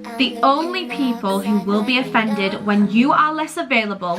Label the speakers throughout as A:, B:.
A: The only people who will be offended when you are less available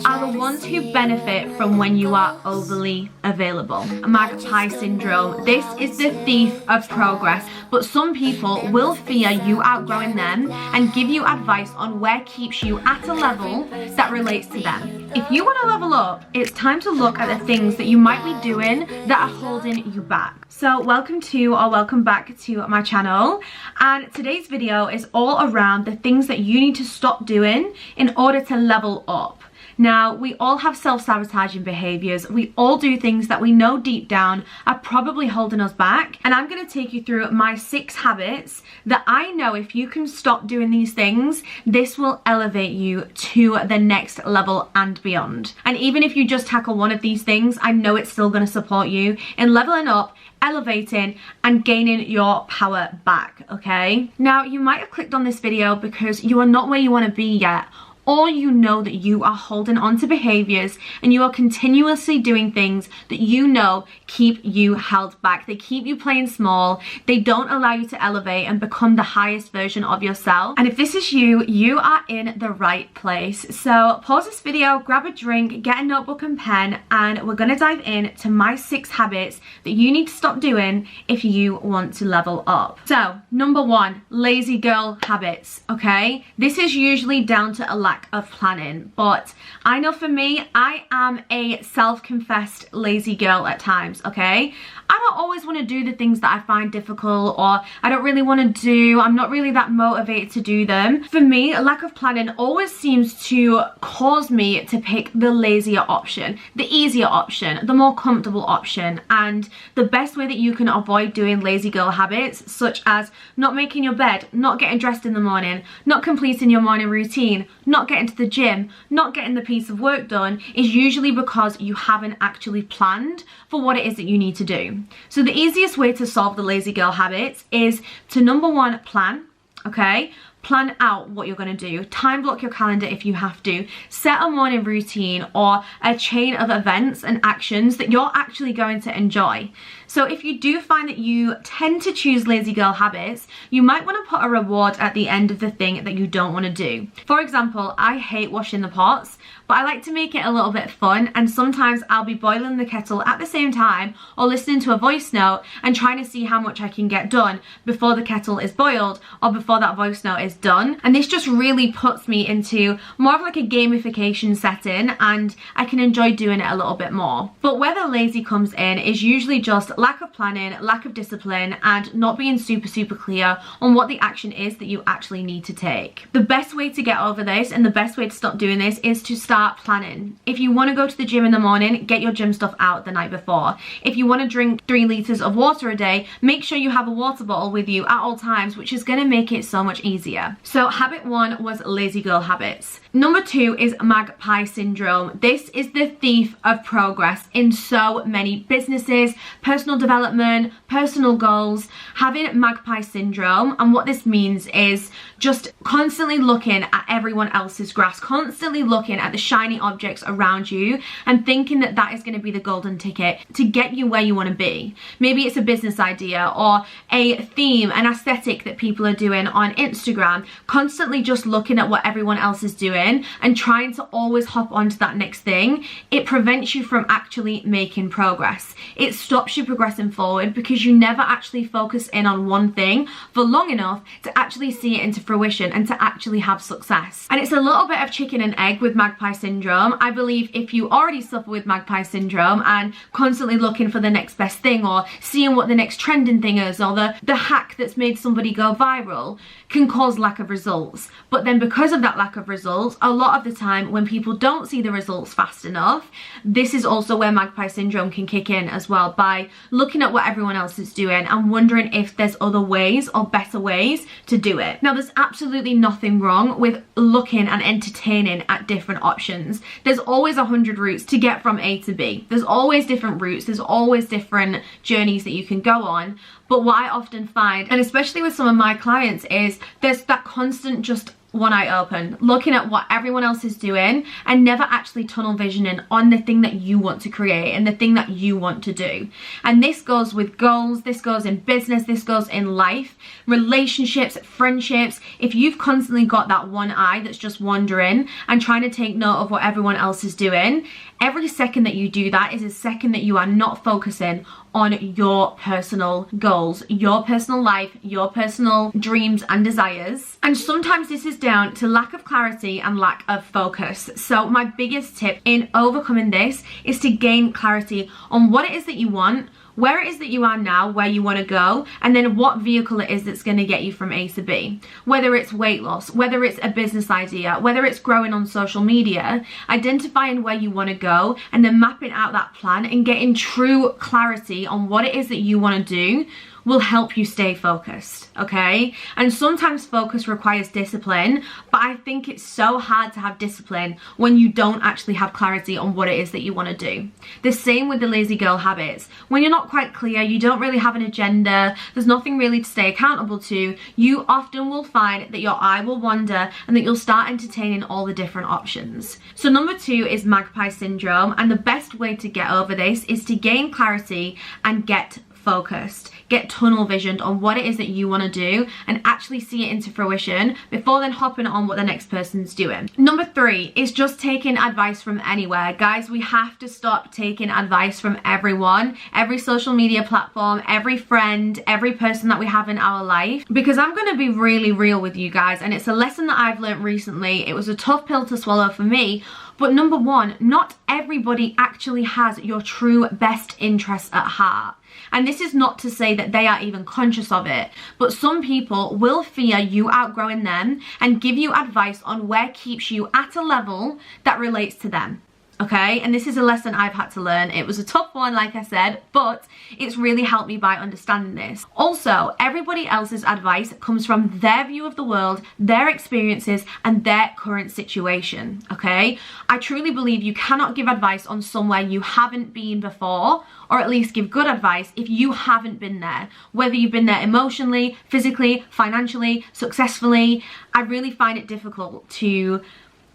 A: are the ones who benefit from when you are overly available. Magpie syndrome. This is the thief of progress, but some people will fear you outgrowing them and give you advice on where keeps you at a level that relates to them. If you want to level up, it's time to look at the things that you might be doing that are holding you back. So welcome back to my channel, and today's video is all around the things that you need to stop doing in order to level up. Now, we all have self-sabotaging behaviors. We all do things that we know deep down are probably holding us back. And I'm going to take you through my 6 habits that I know if you can stop doing these things, this will elevate you to the next level and beyond. And even if you just tackle one of these things, I know it's still going to support you in leveling up, elevating and gaining your power back, okay? Now, you might have clicked on this video because you are not where you want to be yet, or you know that you are holding on to behaviors and you are continuously doing things that you know keep you held back. They keep you playing small. They don't allow you to elevate and become the highest version of yourself. And if this is you, you are in the right place. So pause this video, grab a drink, get a notebook and pen, and we're gonna dive in to my 6 habits that you need to stop doing if you want to level up. So number 1, lazy girl habits, okay? This is usually down to a lack of planning, but I know for me, I am a self-confessed lazy girl at times, okay? I don't always want to do the things that I find difficult, or I don't really want to do, I'm not really that motivated to do them. For me, a lack of planning always seems to cause me to pick the lazier option, the easier option, the more comfortable option. And the best way that you can avoid doing lazy girl habits, such as not making your bed, not getting dressed in the morning, not completing your morning routine, not getting to the gym, not getting the piece of work done, is usually because you haven't actually planned for what it is that you need to do. So the easiest way to solve the lazy girl habits is to, number 1, plan, okay? Plan out what you're going to do. Time block your calendar if you have to. Set a morning routine or a chain of events and actions that you're actually going to enjoy. So if you do find that you tend to choose lazy girl habits, you might want to put a reward at the end of the thing that you don't want to do. For example, I hate washing the pots, but I like to make it a little bit fun, and sometimes I'll be boiling the kettle at the same time or listening to a voice note and trying to see how much I can get done before the kettle is boiled or before that voice note is done. And this just really puts me into more of like a gamification setting, and I can enjoy doing it a little bit more. But where the lazy comes in is usually just lack of planning, lack of discipline, and not being super clear on what the action is that you actually need to take. The best way to get over this and the best way to stop doing this is to start planning. If you want to go to the gym in the morning, get your gym stuff out the night before. If you want to drink 3 liters of water a day, make sure you have a water bottle with you at all times, which is going to make it so much easier. So habit 1 was lazy girl habits. Number 2 is magpie syndrome. This is the thief of progress in so many businesses, personal development, personal goals. Having magpie syndrome, and what this means is just constantly looking at everyone else's grass, constantly looking at the shiny objects around you and thinking that that is going to be the golden ticket to get you where you want to be. Maybe it's a business idea or a theme, an aesthetic that people are doing on Instagram, constantly just looking at what everyone else is doing and trying to always hop onto that next thing. It prevents you from actually making progress. It stops you progressing forward because you never actually focus in on one thing for long enough to actually see it into fruition and to actually have success. And it's a little bit of chicken and egg with magpie syndrome. I believe if you already suffer with magpie syndrome and constantly looking for the next best thing or seeing what the next trending thing is or the hack that's made somebody go viral, can cause lack of results. But then because of that lack of results, a lot of the time when people don't see the results fast enough, this is also where magpie syndrome can kick in as well, by looking at what everyone else is doing and wondering if there's other ways or better ways to do it. Now, there's absolutely nothing wrong with looking and entertaining at different options. There's always 100 routes to get from A to B. There's always different routes. There's always different journeys that you can go on. But what I often find, and especially with some of my clients, is there's that constant just one eye open, looking at what everyone else is doing and never actually tunnel visioning on the thing that you want to create and the thing that you want to do. And this goes with goals, this goes in business, this goes in life, relationships, friendships. If you've constantly got that one eye that's just wandering and trying to take note of what everyone else is doing, every second that you do that is a second that you are not focusing on your personal goals, your personal life, your personal dreams and desires. And sometimes this is down to lack of clarity and lack of focus. So my biggest tip in overcoming this is to gain clarity on what it is that you want, where it is that you are now, where you want to go, and then what vehicle it is that's going to get you from A to B. Whether it's weight loss, whether it's a business idea, whether it's growing on social media, identifying where you want to go and then mapping out that plan and getting true clarity on what it is that you want to do will help you stay focused, okay? And sometimes focus requires discipline, but I think it's so hard to have discipline when you don't actually have clarity on what it is that you want to do. The same with the lazy girl habits. When you're not quite clear, you don't really have an agenda, there's nothing really to stay accountable to, you often will find that your eye will wander and that you'll start entertaining all the different options. So number 2 is magpie syndrome, and the best way to get over this is to gain clarity and get focused, get tunnel visioned on what it is that you want to do and actually see it into fruition before then hopping on what the next person's doing. Number 3 is just taking advice from anywhere. Guys, we have to stop taking advice from everyone, every social media platform, every friend, every person that we have in our life, because I'm going to be really real with you guys, and it's a lesson that I've learned recently. It was a tough pill to swallow for me, but number 1, not everybody actually has your true best interests at heart. And this is not to say that they are even conscious of it, but some people will fear you outgrowing them and give you advice on where keeps you at a level that relates to them. Okay, and this is a lesson I've had to learn. It was a tough one, like I said, but it's really helped me by understanding this. Also, everybody else's advice comes from their view of the world, their experiences, and their current situation. Okay, I truly believe you cannot give advice on somewhere you haven't been before, or at least give good advice if you haven't been there. Whether you've been there emotionally, physically, financially, successfully, I really find it difficult to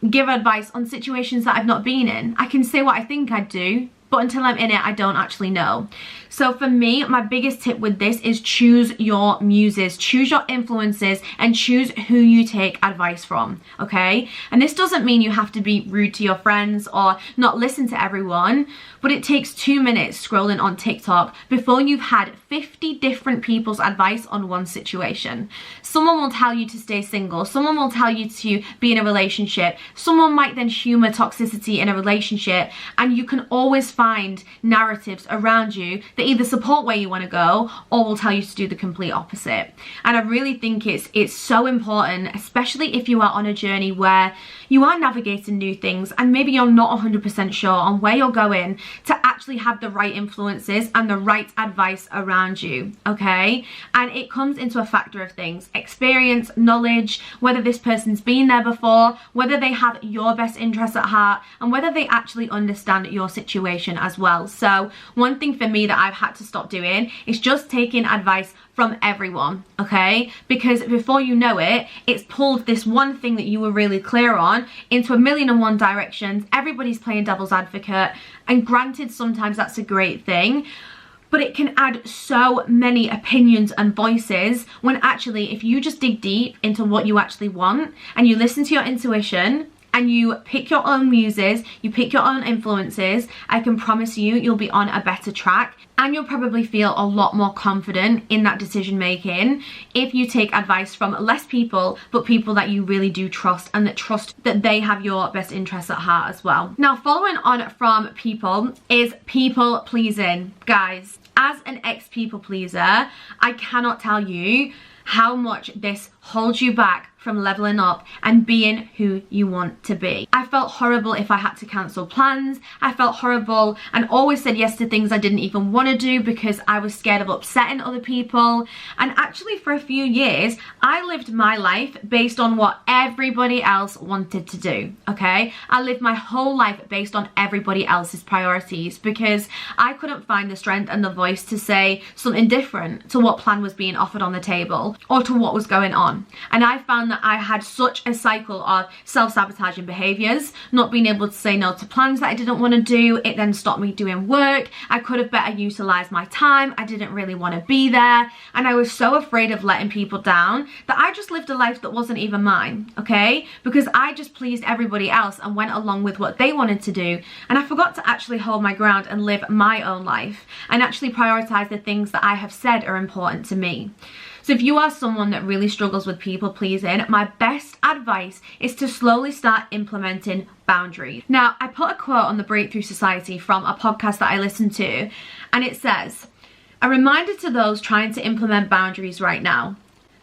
A: give advice on situations that I've not been in. I can say what I think I'd do, but until I'm in it, I don't actually know. So for me, my biggest tip with this is choose your muses, choose your influences, and choose who you take advice from, okay? And this doesn't mean you have to be rude to your friends or not listen to everyone, but it takes 2 minutes scrolling on TikTok before you've had 50 different people's advice on one situation. Someone will tell you to stay single, someone will tell you to be in a relationship, someone might then humor toxicity in a relationship, and you can always find narratives around you that either support where you want to go or will tell you to do the complete opposite. And I really think it's so important, especially if you are on a journey where you are navigating new things and maybe you're not 100% sure on where you're going, to actually have the right influences and the right advice around you, okay? And it comes into a factor of things: experience, knowledge, whether this person's been there before, whether they have your best interests at heart, and whether they actually understand your situation as well. So one thing for me that I've had to stop doing is just taking advice from everyone, okay? Because before you know it, it's pulled this one thing that you were really clear on into a million and one directions. Everybody's playing devil's advocate, and granted, sometimes that's a great thing, but it can add so many opinions and voices when actually, if you just dig deep into what you actually want and you listen to your intuition and you pick your own muses, you pick your own influences, I can promise you, you'll be on a better track, and you'll probably feel a lot more confident in that decision making if you take advice from less people, but people that you really do trust and that trust that they have your best interests at heart as well. Now, following on from people is people pleasing. Guys, as an ex-people pleaser, I cannot tell you how much this holds you back from leveling up and being who you want to be. I felt horrible if I had to cancel plans. I felt horrible and always said yes to things I didn't even want to do because I was scared of upsetting other people. And actually, for a few years, I lived my life based on what everybody else wanted to do, okay? I lived my whole life based on everybody else's priorities because I couldn't find the strength and the voice to say something different to what plan was being offered on the table or to what was going on. And I found found that I had such a cycle of self-sabotaging behaviors, not being able to say no to plans that I didn't want to do. It then stopped me doing work. I could have better utilized my time. I didn't really want to be there. And I was so afraid of letting people down that I just lived a life that wasn't even mine, okay? Because I just pleased everybody else and went along with what they wanted to do. And I forgot to actually hold my ground and live my own life and actually prioritize the things that I have said are important to me. So if you are someone that really struggles with people pleasing, my best advice is to slowly start implementing boundaries. Now, I put a quote on the Breakthrough Society from a podcast that I listened to, and it says, "A reminder to those trying to implement boundaries right now.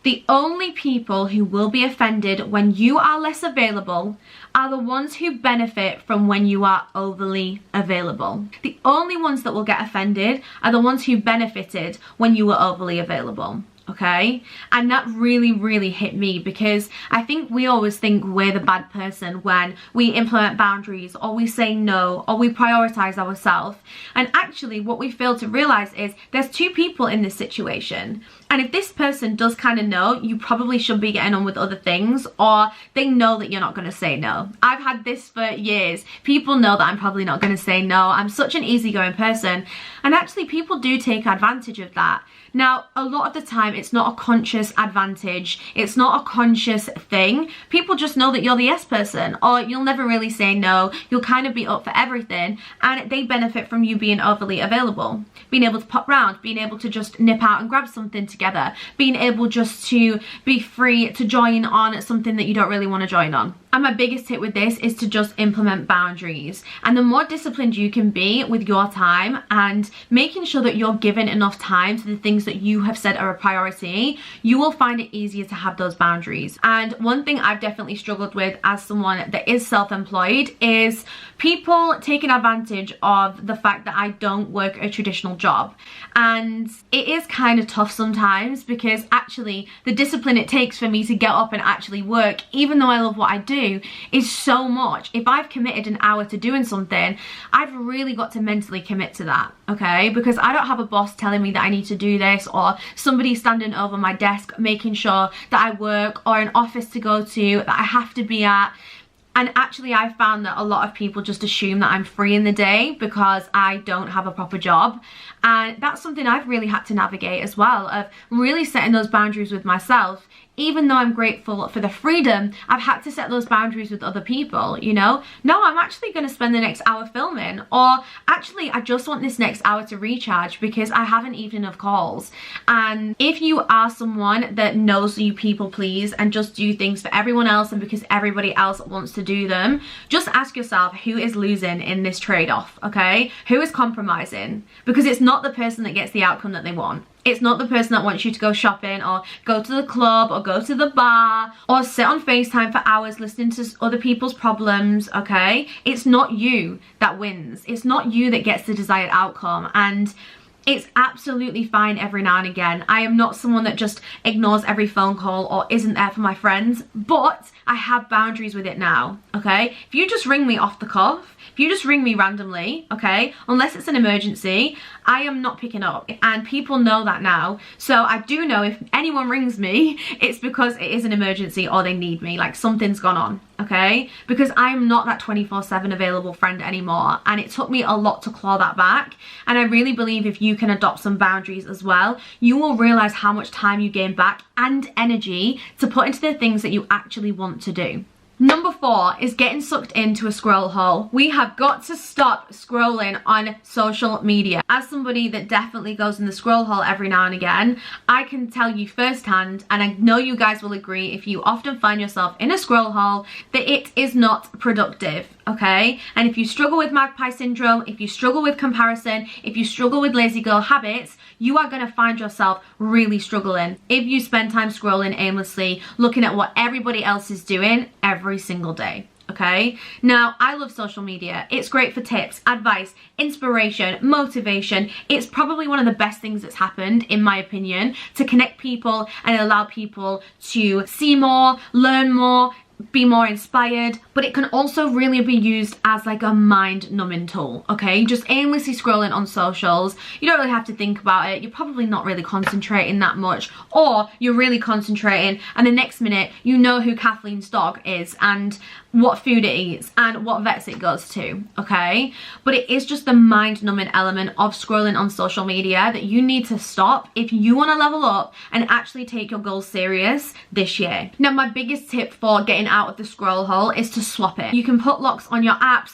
A: The only people who will be offended when you are less available are the ones who benefit from when you are overly available." The only ones that will get offended are the ones who benefited when you were overly available. Okay, and that really hit me, because I think we always think we're the bad person when we implement boundaries, or we say no, or we prioritize ourselves. And actually what we fail to realize is there's two people in this situation, and if this person does kind of know you probably should be getting on with other things, or they know that you're not going to say no. I've had this for years. People know that I'm probably not going to say no. I'm such an easygoing person, and actually people do take advantage of that. Now, a lot of the time, it's not a conscious advantage. It's not a conscious thing. People just know that you're the yes person, or you'll never really say no. You'll kind of be up for everything, and they benefit from you being overly available. Being able to pop round, being able to just nip out and grab something together, being able just to be free to join on something that you don't really want to join on. And my biggest tip with this is to just implement boundaries. And the more disciplined you can be with your time and making sure that you're giving enough time to the things that you have said are a priority, you will find it easier to have those boundaries. And one thing I've definitely struggled with as someone that is self-employed is people taking advantage of the fact that I don't work a traditional job. And it is kind of tough sometimes, because actually the discipline it takes for me to get up and actually work, even though I love what I do, is so much. If I've committed an hour to doing something, I've really got to mentally commit to that, okay? Because I don't have a boss telling me that I need to do this, or somebody standing over my desk making sure that I work, or an office to go to that I have to be at. And actually I found that a lot of people just assume that I'm free in the day because I don't have a proper job. And that's something I've really had to navigate as well, of really setting those boundaries with myself. Even though I'm grateful for the freedom, I've had to set those boundaries with other people, you know? No, I'm actually going to spend the next hour filming, or actually I just want this next hour to recharge because I have an evening of calls. And if you are someone that knows you people please and just do things for everyone else and because everybody else wants to do them, just ask yourself who is losing in this trade-off, okay? Who is compromising? Because it's not the person that gets the outcome that they want. It's not the person that wants you to go shopping or go to the club or go to the bar or sit on FaceTime for hours listening to other people's problems, okay? It's not you that wins. It's not you that gets the desired outcome. And it's absolutely fine every now and again. I am not someone that just ignores every phone call or isn't there for my friends, but I have boundaries with it now, okay? If you just ring me off the cuff, if you just ring me randomly, okay, unless it's an emergency, I am not picking up. And people know that now. So I do know if anyone rings me, it's because it is an emergency or they need me, like something's gone on, okay? Because I'm not that 24/7 available friend anymore. And it took me a lot to claw that back. And I really believe if you can adopt some boundaries as well, you will realize how much time you gain back and energy to put into the things that you actually want to do. Number 4 is getting sucked into a scroll hole. We have got to stop scrolling on social media. As somebody that definitely goes in the scroll hole every now and again, I can tell you firsthand, and I know you guys will agree if you often find yourself in a scroll hole, that it is not productive, okay? And if you struggle with magpie syndrome, if you struggle with comparison, if you struggle with lazy girl habits, you are going to find yourself really struggling if you spend time scrolling aimlessly, looking at what everybody else is doing every single day, okay? Now, I love social media. It's great for tips, advice, inspiration, motivation. It's probably one of the best things that's happened, in my opinion, to connect people and allow people to see more, learn more, be more inspired, but it can also really be used as like a mind numbing tool, okay? Just aimlessly scrolling on socials, you don't really have to think about it, you're probably not really concentrating that much, or you're really concentrating and the next minute you know who Kathleen's dog is and what food it eats and what vets it goes to, okay? But it is just the mind numbing element of scrolling on social media that you need to stop if you want to level up and actually take your goals serious this year. Now, my biggest tip for getting out of the scroll hole is to swap it. You can put locks on your apps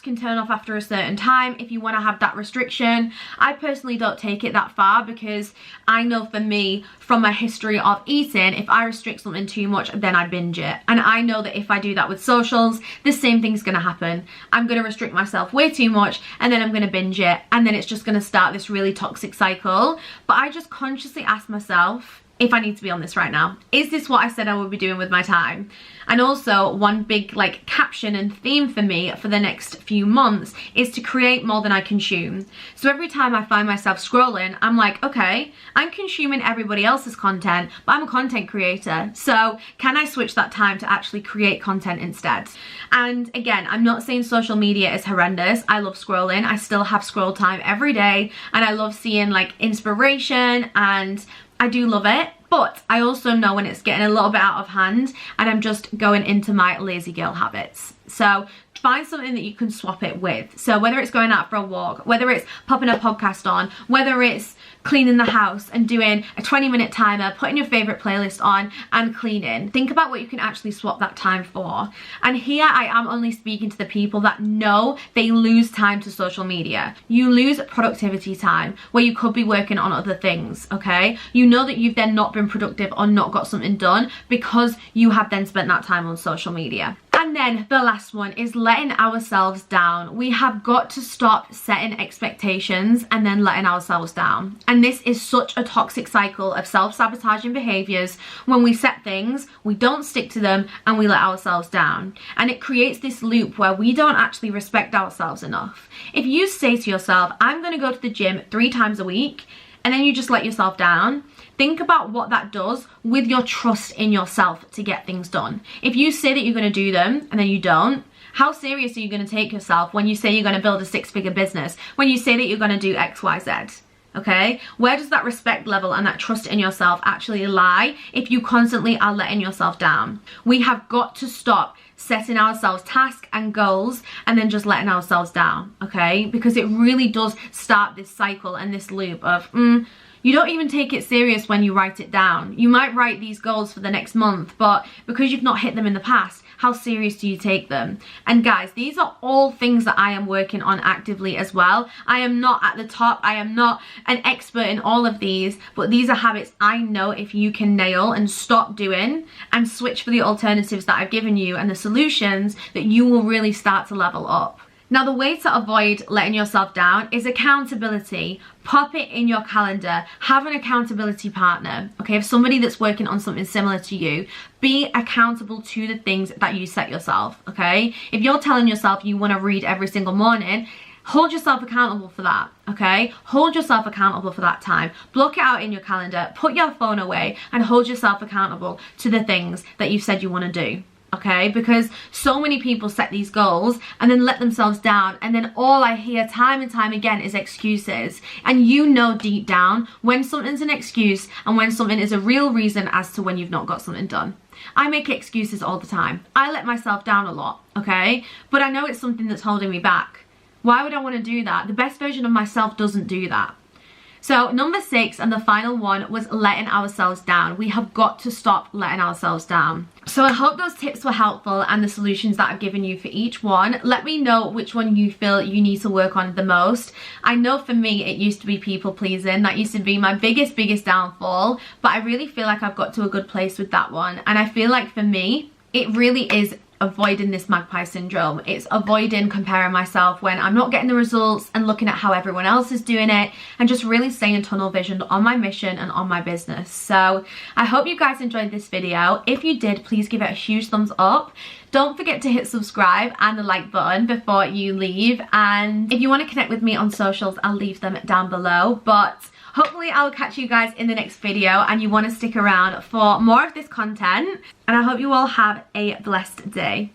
A: can turn off after a certain time if you want to have that restriction. I personally don't take it that far because I know for me, from my history of eating, if I restrict something too much, then I binge it. And I know that if I do that with socials, the same thing's gonna happen. I'm gonna restrict myself way too much and then I'm gonna binge it, and then it's just gonna start this really toxic cycle. But I just consciously ask myself, if I need to be on this right now, is this what I said I would be doing with my time? And also, one big like caption and theme for me for the next few months is to create more than I consume. So every time I find myself scrolling, I'm like, okay, I'm consuming everybody else's content, but I'm a content creator. So can I switch that time to actually create content instead? And again, I'm not saying social media is horrendous. I love scrolling. I still have scroll time every day, and I love seeing like inspiration, and I do love it. But I also know when it's getting a little bit out of hand and I'm just going into my lazy girl habits. So find something that you can swap it with. So whether it's going out for a walk, whether it's popping a podcast on, whether it's cleaning the house and doing a 20-minute timer, putting your favorite playlist on and cleaning. Think about what you can actually swap that time for. And here I am only speaking to the people that know they lose time to social media. You lose productivity time where you could be working on other things, okay? You know that you've then not been productive or not got something done because you have then spent that time on social media. And then the last one is letting ourselves down. We have got to stop setting expectations and then letting ourselves down. And this is such a toxic cycle of self-sabotaging behaviors. When we set things, we don't stick to them and we let ourselves down. And it creates this loop where we don't actually respect ourselves enough. If you say to yourself, I'm going to go to the gym 3 times a week, and then you just let yourself down, think about what that does with your trust in yourself to get things done. If you say that you're going to do them and then you don't, how serious are you going to take yourself when you say you're going to build a 6-figure business, when you say that you're going to do X, Y, Z? Okay, where does that respect level and that trust in yourself actually lie if you constantly are letting yourself down? We have got to stop setting ourselves tasks and goals and then just letting ourselves down, okay? Because it really does start this cycle and this loop of you don't even take it serious when you write it down. You might write these goals for the next month, but because you've not hit them in the past, how serious do you take them? And guys, these are all things that I am working on actively as well. I am not at the top. I am not an expert in all of these, but these are habits I know if you can nail and stop doing and switch for the alternatives that I've given you and the solutions, that you will really start to level up. Now, the way to avoid letting yourself down is accountability. Pop it in your calendar. Have an accountability partner, okay? If somebody that's working on something similar to you, be accountable to the things that you set yourself, okay? If you're telling yourself you want to read every single morning, hold yourself accountable for that, okay? Hold yourself accountable for that time. Block it out in your calendar, put your phone away, and hold yourself accountable to the things that you said you want to do. Okay, because so many people set these goals and then let themselves down, and then all I hear time and time again is excuses. And you know deep down when something's an excuse and when something is a real reason as to when you've not got something done. I make excuses all the time. I let myself down a lot, okay? But I know it's something that's holding me back. Why would I want to do that? The best version of myself doesn't do that. So number 6 and the final one was letting ourselves down. We have got to stop letting ourselves down. So I hope those tips were helpful and the solutions that I've given you for each one. Let me know which one you feel you need to work on the most. I know for me it used to be people pleasing. That used to be my biggest downfall, but I really feel like I've got to a good place with that one. And I feel like for me, it really is avoiding this magpie syndrome. It's avoiding comparing myself when I'm not getting the results and looking at how everyone else is doing it, and just really staying tunnel visioned on my mission and on my business. So I hope you guys enjoyed this video. If you did, please give it a huge thumbs up. Don't forget to hit subscribe and the like button before you leave. And if you want to connect with me on socials, I'll leave them down below. But Hopefully I'll catch you guys in the next video and you want to stick around for more of this content, and I hope you all have a blessed day.